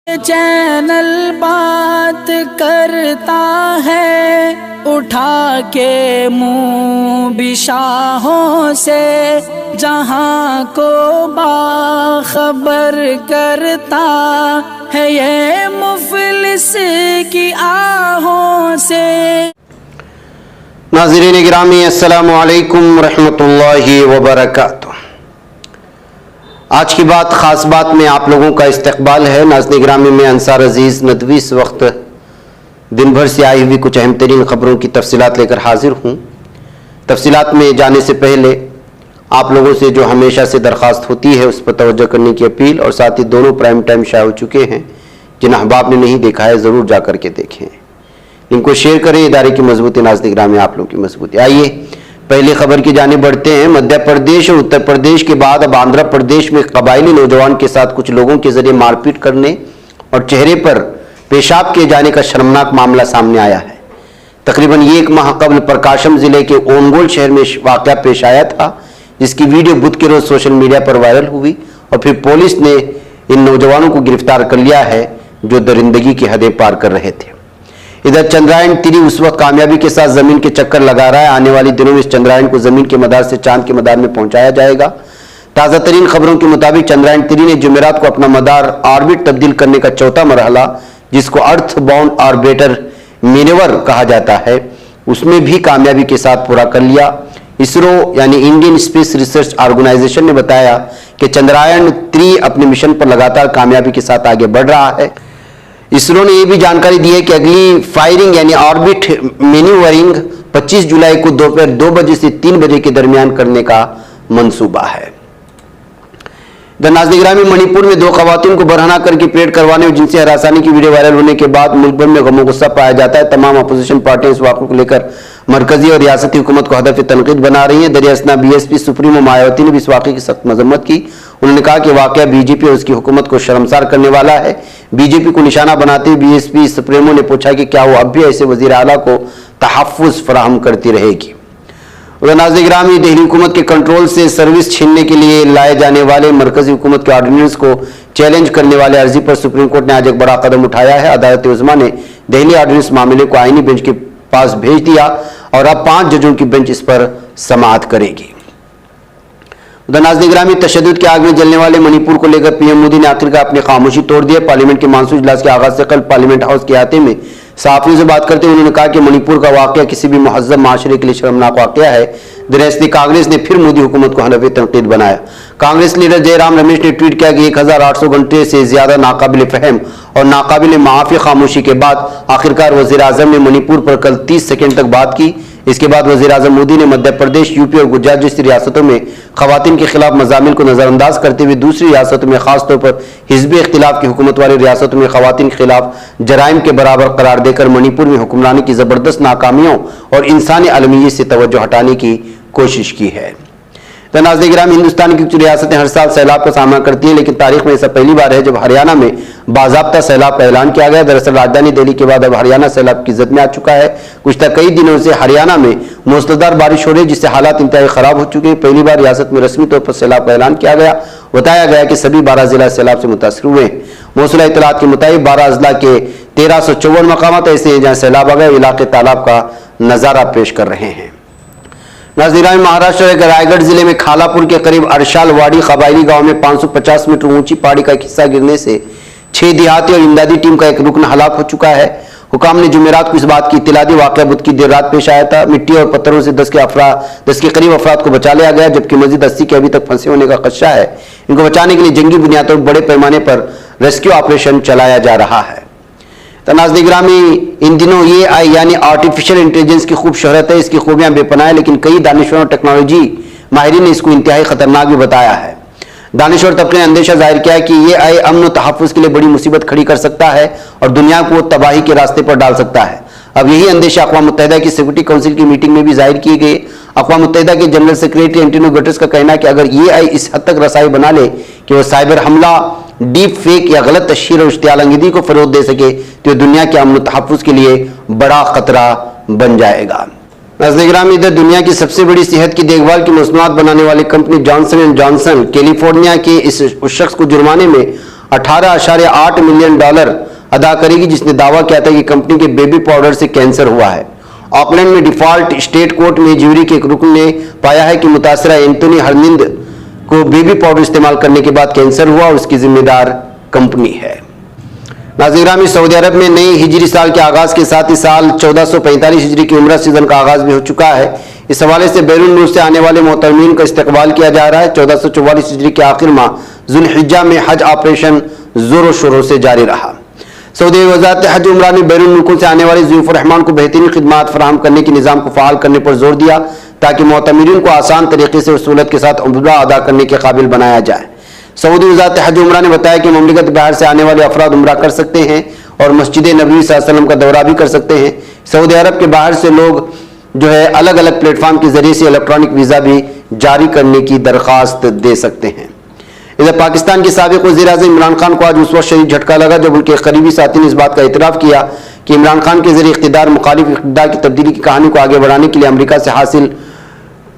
Channel بات کرتا ہے اٹھا کے منہ بشاہوں سے، جہاں کو باخبر کرتا ہے یہ مفلس کی آہوں سے۔ ناظرین گرامی السلام علیکم ورحمۃ اللہ وبرکاتہ۔ آج کی بات خاص بات میں آپ لوگوں کا استقبال ہے۔ ناظرین گرامی میں انصار عزیز ندوی اس وقت دن بھر سے آئی ہوئی کچھ اہم ترین خبروں کی تفصیلات لے کر حاضر ہوں۔ تفصیلات میں جانے سے پہلے آپ لوگوں سے جو ہمیشہ سے درخواست ہوتی ہے اس پر توجہ کرنے کی اپیل، اور ساتھ ہی دونوں پرائم ٹائم شائع ہو چکے ہیں، جن احباب نے نہیں دیکھا ہے ضرور جا کر کے دیکھیں، ان کو شیئر کریں۔ ادارے کی مضبوطی ناظرین گرامی آپ لوگوں کی مضبوطی۔ آئیے پہلی خبر کی جانب بڑھتے ہیں۔ مدھیہ پردیش اور اتر پردیش کے بعد اب آندھرا پردیش میں قبائلی نوجوان کے ساتھ کچھ لوگوں کے ذریعے مار پیٹ کرنے اور چہرے پر پیشاب کیے جانے کا شرمناک معاملہ سامنے آیا ہے۔ تقریباً ایک ماہ قبل پرکاشم ضلع کے اونگول شہر میں واقعہ پیش آیا تھا، جس کی ویڈیو بدھ کے روز سوشل میڈیا پر وائرل ہوئی اور پھر پولیس نے ان نوجوانوں کو گرفتار کر لیا ہے جو درندگی کی حدیں پار کر رہے تھے۔ ادھر چندرائن 3 اس وقت کامیابی کے ساتھ زمین کے چکر لگا رہا ہے۔ آنے والی دنوں میں اس چندرائن کو زمین کے مدار سے چاند کے مدار میں پہنچایا جائے گا۔ تازہ ترین خبروں کے مطابق چندرائن 3 نے جمعرات کو اپنا مدار آربٹ تبدیل کرنے کا چوتھا مرحلہ، جس کو ارتھ باؤنڈ آربیٹر مینیور کہا جاتا ہے، اس میں بھی کامیابی کے ساتھ پورا کر لیا۔ اسرو یعنی انڈین اسپیس ریسرچ آرگنائزیشن نے بتایا کہ چندرائن 3 اپنے مشن پر لگاتار کامیابی کے ساتھ آگے بڑھ رہا ہے۔ اسرو نے یہ بھی جانکاری دی ہے کہ اگلی فائرنگ یعنی آربٹ مینیورنگ 25 جولائی کو دوپہر 2 بجے سے 3 بجے کے درمیان کرنے کا منصوبہ ہے۔ ناظرین گرامی منی پور میں 2 خواتین کو برہنہ کر کے پریڈ کروانے اور جنسی ہراسانی کی ویڈیو وائرل ہونے کے بعد ملک بھر میں غم و غصہ پایا جاتا ہے۔ تمام اپوزیشن پارٹیاں اس واقعے کو لے کر مرکزی اور ریاستی حکومت کو ہدف تنقید بنا رہی ہیں۔ دریا اثنا بی ایس پی سپریمو مایاوتی نے بھی اس واقعے کی سخت مذمت کی۔ انہوں نے کہا کہ واقعہ بی جے پی اور اس کی حکومت کو شرمسار کرنے والا ہے۔ بی جے پی کو نشانہ بناتے ہوئے بی ایس پی سپریمو نے پوچھا کہ کیا وہ اب بھی ایسے وزیر اعلیٰ کو تحفظ فراہم کرتی رہے گی۔ ناظرین گرامی دہلی حکومت کے کنٹرول سے سروس چھیننے کے لیے لائے جانے والے مرکزی حکومت کے آرڈیننس کو چیلنج کرنے والے عرضی پر سپریم کورٹ نے آج ایک بڑا قدم اٹھایا ہے۔ عدالت عظمیٰ نے دہلی آرڈیننس معاملے کو آئینی بینچ کے پاس بھیج دیا اور اب 5 ججوں کی بینچ اس پر سماعت کرے گی۔ ناظرین گرامی تشدد کی آگ میں جلنے والے منی پور کو لے کر پی ایم مودی نے آخرکار اپنی خاموشی توڑ دی ہے۔ پارلیمنٹ کے مانسون اجلاس کے آغاز سے قبل پارلیمنٹ ہاؤس کے احاطے میں صحافیوں سے بات کرتے ہوئے انہوں نے کہا کہ منی پور کا واقعہ کسی بھی مہذب معاشرے کے لیے شرمناک واقعہ ہے۔ دراصل کانگریس نے پھر مودی حکومت کو ہدف تنقید بنایا۔ کانگریس لیڈر جے رام رمیش نے ٹویٹ کیا کہ 1800 گھنٹے سے زیادہ ناقابل فہم اور ناقابل معافی خاموشی کے بعد آخرکار وزیر اعظم نے منی پور پر کل 30 سیکنڈ تک بات کی۔ اس کے بعد وزیر اعظم مودی نے مدھیہ پردیش، یو پی اور گجرات جیسی ریاستوں میں خواتین کے خلاف مضامین کو نظر انداز کرتے ہوئے دوسری ریاستوں میں خاص طور پر حزبی اختلاف کی حکومت والی ریاستوں میں خواتین کے خلاف جرائم کے برابر قرار دے کر منی پور میں حکمرانی کی زبردست ناکامیوں اور انسانی عالمیت سے توجہ ہٹانے کی کوشش کی ہے۔ ناظرین گرامی ہندوستان کی کچھ ریاستیں ہر سال سیلاب کا سامنا کرتی ہیں، لیکن تاریخ میں ایسا پہلی بار ہے جب ہریانہ میں باضابطہ سیلاب کا اعلان کیا گیا۔ دراصل راجدھانی دہلی کے بعد اب ہریانہ سیلاب کی زد میں آ چکا ہے۔ گزشتہ کئی دنوں سے ہریانہ میں موسلادھار بارش ہو رہی ہے، جس سے حالات انتہائی خراب ہو چکے ہیں۔ پہلی بار ریاست میں رسمی طور پر سیلاب کا اعلان کیا گیا۔ بتایا گیا کہ سبھی 12 ضلع سیلاب سے متاثر ہوئے ہیں۔ موصولہ اطلاعات کے مطابق 12 اضلاع کے 1354 مقامات ایسے ہیں جہاں سیلاب آ گئے، علاقے تالاب کا نظارہ پیش کر رہے ہیں۔ ناظرین مہاراشٹر کے رائے گڑھ ضلع میں کھالا پور کے قریب ارشال واڑی قبائلی گاؤں میں 550 میٹر اونچی پہاڑی کا ایک حصہ گرنے سے 6 دیہاتی اور امدادی ٹیم کا ایک رکن ہلاک ہو چکا ہے۔ حکام نے جمعرات کو اس بات کی اطلاع دی۔ واقعہ بدھ کی دیر رات پیش آیا تھا۔ مٹی اور پتھروں سے 10 کے قریب افراد کو بچا لیا گیا، جبکہ مزید 80 کے ابھی تک پھنسے ہونے کا خدشہ ہے۔ ان کو بچانے کے لیے جنگی بنیادوں پر بڑے پیمانے پر ریسکیو آپریشن چلایا جا رہا ہے۔ ناظرین گرامی ان دنوں یہ آئی یعنی آرٹیفیشل انٹیلیجنس کی خوب شہرت ہے۔ اس کی خوبیاں بے پناہ ہیں، لیکن کئی دانشوروں اور ٹیکنالوجی ماہرین نے اس کو انتہائی خطرناک بھی بتایا ہے۔ دانشور طبقے نے اندیشہ ظاہر کیا ہے کہ یہ آئی امن و تحفظ کے لیے بڑی مصیبت کھڑی کر سکتا ہے اور دنیا کو تباہی کے راستے پر ڈال سکتا ہے۔ اب یہی اندیشہ اقوام متحدہ کی سیکورٹی کونسل کی میٹنگ میں بھی ظاہر کیے گئے۔ اقوام متحدہ کے جنرل سیکریٹری اینٹونیو گٹرس کا کہنا ہے کہ اگر یہ آئی اس حد تک رسائی بنا لے کہ وہ سائبر حملہ، ڈیپ فیک یا غلط تشہیر اور اشتعال انگیزی کو فروغ دے سکے تو یہ دنیا کے امن و تحفظ کے لیے بڑا خطرہ بن جائے گا۔ ناظرین گرامی ادھر دنیا کی سب سے بڑی صحت کی دیکھ بھال کی مصنوعات بنانے والی company Johnson and Johnson California کے اس شخص کو جرمانے میں $18.8 ملین ادا کرے گی، جس نے دعویٰ کیا تھا کہ کمپنی کے بیبی پاؤڈر سے کینسر ہوا ہے۔ آکلینڈ میں ڈیفالٹ اسٹیٹ کورٹ میں جیوری کے ایک رکن نے پایا ہے کہ متاثرہ اینتھونی ہرنند کو بیبی پاؤڈر استعمال کرنے کے بعد کینسر ہوا اور اس کی ذمہ دار کمپنی ہے۔ ناظرین گرامی، سعودی عرب میں نئے ہجری سال کے آغاز کے ساتھ ہی سال 1445 ہجری کی عمرہ سیزن کا آغاز بھی ہو چکا ہے۔ اس حوالے سے بیرون ملک سے آنے والے معتمرین کا استقبال کیا جا رہا ہے۔ 1444 ہجری کے آخر ماہ ذوالحجہ میں حج آپریشن زور و شوروں سے جاری رہا۔ سعودی وزارت حج عمرہ نے بیرون ملکوں سے آنے والے ضیوف الرحمان کو بہترین خدمات فراہم کرنے کے نظام کو فعال کرنے پر زور دیا تاکہ معتمرین کو آسان طریقے سے سہولت کے ساتھ عمرہ ادا کرنے کے قابل بنایا جائے۔ سعودی وزارت حج عمرہ نے بتایا کہ مملکت باہر سے آنے والے افراد عمرہ کر سکتے ہیں اور مسجد نبوی صلی اللہ علیہ وسلم کا دورہ بھی کر سکتے ہیں۔ سعودی عرب کے باہر سے لوگ الگ الگ پلیٹ فارم کے ذریعے سے الیکٹرانک ویزا بھی جاری کرنے کی درخواست دے سکتے ہیں۔ ادھر پاکستان کے سابق وزیر اعظم عمران خان کو آج اس وقت شدید جھٹکا لگا جب ان کے قریبی ساتھی نے اس بات کا اعتراف کیا کہ عمران خان کے ذریعے اقتدار مخالف اقتدار کی تبدیلی کی کہانی کو آگے بڑھانے کے لیے امریکہ سے حاصل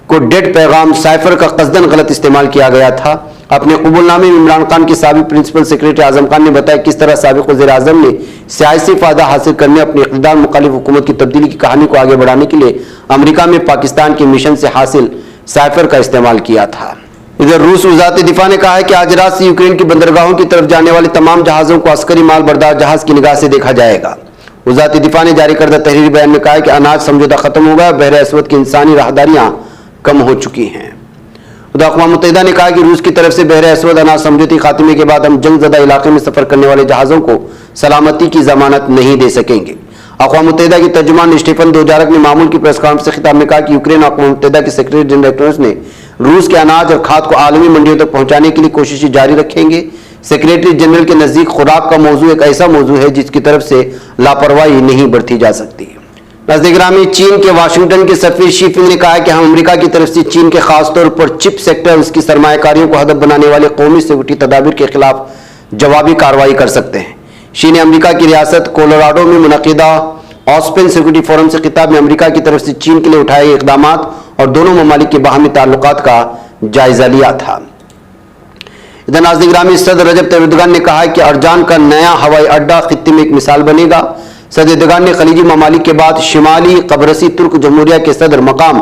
کو ڈیڈ پیغام سائفر کا قصداً غلط استعمال کیا گیا تھا۔ اپنے قبول نامے میں عمران خان کے سابق پرنسپل سیکریٹری اعظم خان نے بتایا کس طرح سابق وزیر اعظم نے سیاسی فائدہ حاصل کرنے اپنی اقتدار مخالف حکومت کی تبدیلی کی کہانی کو آگے بڑھانے کے لیے امریکہ میں پاکستان کے مشن سے حاصل سائفر کا استعمال کیا تھا۔ ادھر روس وزارت دفاع نے کہا ہے کہ آج رات سے یوکرین کی بندرگاہوں کی طرف جانے والے تمام جہازوں کو عسکری مال بردار جہاز کی نگاہ سے دیکھا جائے گا۔ وزارت دفاع نے جاری کردہ تحریری بیان میں کہا ہے کہ اناج سمجھوتہ ختم ہو گیا، بحر اسود کی انسانی راہداریاں کم ہو چکی ہیں۔ ادھر اقوام متحدہ نے کہا کہ روس کی طرف سے بحر اسود اناج سمجھوتی خاتمے کے بعد ہم جنگ زدہ علاقے میں سفر کرنے والے جہازوں کو سلامتی کی ضمانت نہیں دے سکیں گے۔ اقوام متحدہ کی ترجمان اسٹیفن دوجارک نے معمول کی پریس کانفرنس سے خطاب میں کہا کہ یوکرین اور اقوام متحدہ کے سیکرٹری جنرل نے روس کے اناج اور کھاد کو عالمی منڈیوں تک پہنچانے کے لیے کوششیں جاری رکھیں گے۔ سیکرٹری جنرل کے نزدیک خوراک کا موضوع ایک ایسا موضوع ہے جس کی طرف سے لاپرواہی نہیں برتی جا سکتی۔ ناظرین گرامی، چین کے واشنگٹن کے سفیر شی فنگ نے کہا ہے کہ ہم امریکہ کی طرف سے چین کے خاص طور پر چپ سیکٹر اور اس کی سرمایہ کاریوں کو ہدف بنانے والے قومی سیکورٹی تدابیر کے خلاف جوابی کارروائی کر سکتے ہیں۔ شی نے امریکہ کی ریاست کولوراڈو میں منعقدہ آسپن سیکورٹی فورم سے خطاب میں امریکہ کی طرف سے چین کے لیے اٹھائے گئے اقدامات اور دونوں ممالک کے باہمی تعلقات کا جائزہ لیا تھا۔ ادھر ناظرین گرامی، صدر رجب طیب اردوغان نے کہا ہے کہ ارجان کا نیا ہوائی اڈہ خطے میں ایک مثال بنے گا۔ صدر اردوغان نے خلیجی ممالک کے بعد شمالی قبرصی ترک جمہوریہ کے صدر مقام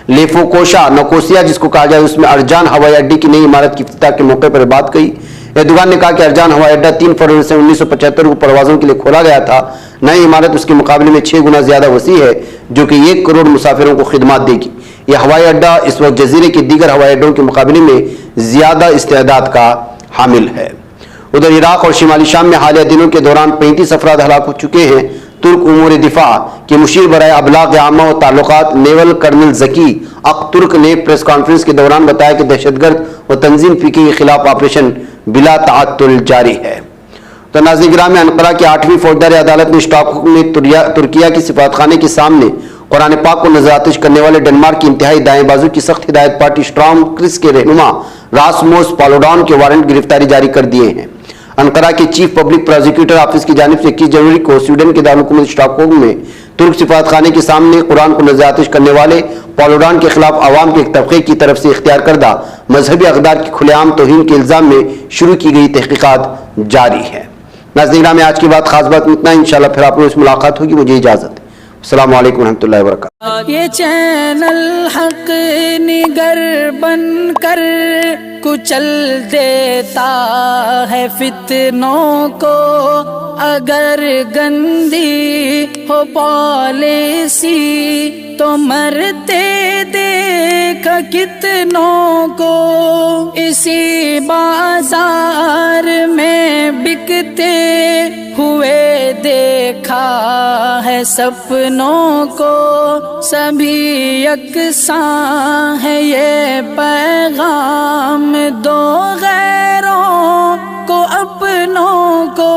لیفوکوشا نکوسیا جس کو کہا جائے اس میں ارجان ہوائی اڈے کی نئی عمارت کی افتتاح کے موقع پر بات کہی۔ اردوغان نے کہا کہ ارجان ہوائی اڈہ 3 فروری سے 1975 کو پروازوں کے لیے کھولا گیا تھا۔ نئی عمارت اس کے مقابلے میں 6 گنا زیادہ وسیع ہے جو کہ 1 کروڑ مسافروں کو خدمات دے گی۔ یہ ہوائی اڈہ اس وقت جزیرے کے دیگر ہوائی اڈوں کے مقابلے میں زیادہ استعداد کا حامل ہے۔ ادھر عراق اور شمالی شام میں حالیہ دنوں کے دوران 35 افراد ہلاک ہو چکے ہیں۔ ترک امور دفاع کے مشیر برائے ابلاغ عامہ و تعلقات نیول کرنل زکی اک ترک نے پریس کانفرنس کے دوران بتایا کہ دہشت گرد و تنظیم فی کے خلاف آپریشن بلا تعطل جاری ہے۔ تو ناظرین گرامی، انقرہ کی 8ویں فوجداری عدالت نے اسٹاک ہوم میں ترکیہ کی سفارتخانے کے سامنے قرآن پاک کو نظر آتش کرنے والے ڈنمارک کی انتہائی دائیں بازو کی سخت ہدایت پارٹی اسٹرام کرس کے رہنما راسموس پالوڈان کے وارنٹ گرفتاری جاری کر دیے ہیں۔ انقرہ کے چیف پبلک پروزیکیوٹر آفس کی جانب سے 21 جنوری کو سویڈن کے دارالحکومت اسٹاک ہوم میں ترک سفارتخانے کے سامنے قرآن کو نظر آتش کرنے والے پالوڈان کے خلاف عوام کے ایک طبقے کی طرف سے اختیار کردہ مذہبی اقدار کی کھلے عام توہین کے الزام میں شروع کی گئی تحقیقات جاری ہے۔ ناظرین گرامی، آج کی بات خاص بات میں اتنا، انشاءاللہ پھر آپ لوگوں سے ملاقات ہوگی۔ مجھے اجازت ہے۔ السلام علیکم ورحمۃ اللہ وبرکاتہ۔ یہ چینل حق نگر بن کر کچل دیتا ہے فتنوں کو، اگر گندی ہو پالیسی تو مرتے دیکھ کتنوں کو، اسی بازار میں بکتے ہوئے دیکھا ہے سپنوں کو، سبھی یکساں ہے یہ پیغام دو غیروں کو اپنوں کو،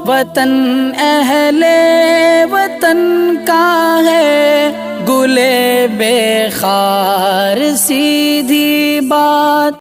وطن اہل وطن کا ہے گلے بے خار سیدھی بات۔